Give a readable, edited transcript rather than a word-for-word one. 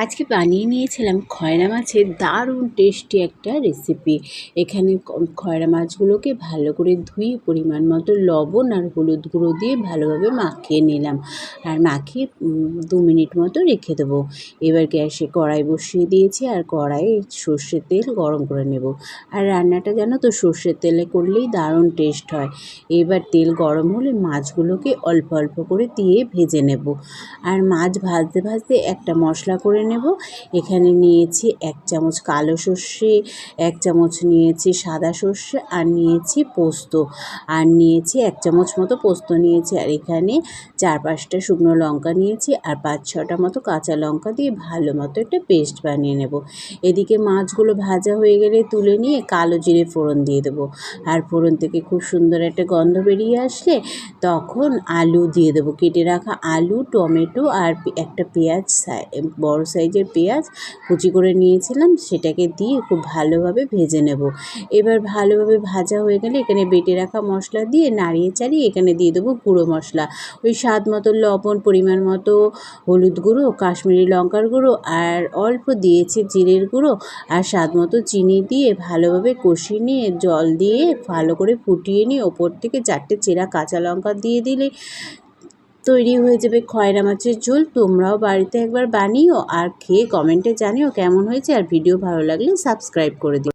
আজকে বানিয়ে নিয়েছিলাম খয়রা মাছের দারুণ টেস্টি একটা রেসিপি। এখানে খয়রা মাছগুলোকে ভালো করে ধুয়ে পরিমাণ মতো লবণ আর হলুদ গুঁড়ো দিয়ে ভালোভাবে মাখিয়ে নিলাম। আর মাখিয়ে 2 মিনিট মতো রেখে দেবো। এবার গ্যাসে কড়াই বসিয়ে দিয়েছি আর কড়াইয়ে সর্ষের তেল গরম করে নেব। আর রান্নাটা জানো তো সর্ষের তেলে করলেই দারুণ টেস্ট হয়। এবার তেল গরম হলে মাছগুলোকে অল্প অল্প করে দিয়ে ভেজে নেব। আর মাছ ভাজতে ভাজতে একটা মশলা করে নেব। এখানে নিয়েছি 1 চামচ কালো সর্ষে, 1 চামচ নিয়েছি সাদা সর্ষে, আর নিয়েছি পোস্ত, আর নিয়েছি 1 চামচ মতো পোস্ত নিয়েছি। আর এখানে 4-5টা শুকনো লঙ্কা নিয়েছি আর 5-6টা মতো কাঁচা লঙ্কা দিয়ে ভালো মতো একটা পেস্ট বানিয়ে নেব। এদিকে মাছগুলো ভাজা হয়ে গেলে তুলে নিয়ে কালো জিরে ফোড়ন দিয়ে দেবো। আর ফোড়ন থেকে খুব সুন্দর একটা গন্ধ বেরিয়ে আসলে তখন আলু দিয়ে দেবো। কেটে রাখা আলু, টমেটো আর একটা পেঁয়াজ, বড় সাইজের পেঁয়াজ কুচি করে নিয়েছিলাম, সেটাকে দিয়ে খুব ভালোভাবে ভেজে নেব। এবার ভালোভাবে ভাজা হয়ে গেলে এখানে বেটে রাখা মশলা দিয়ে নাড়িয়ে চাড়িয়ে এখানে দিয়ে দেবো গুঁড়ো মশলা। ওই স্বাদ মতো লবণ, পরিমাণ মতো হলুদ গুঁড়ো, কাশ্মীরি লঙ্কার গুঁড়ো, আর অল্প দিয়েছি জিরের গুঁড়ো, আর স্বাদ মতো চিনি দিয়ে ভালোভাবে কষিয়ে নিয়ে জল দিয়ে ভালো করে ফুটিয়ে নিয়ে ওপর থেকে 4টে চেরা কাঁচা লঙ্কা দিয়ে দিলে তৈরি হয়ে যাবে খয়রা মাছের ঝোল। তোমরাও বাড়িতে একবার বানিও আর খেয়ে কমেন্টে জানিও কেমন হয়েছে। আর ভিডিও ভালো লাগলে সাবস্ক্রাইব করে দিও।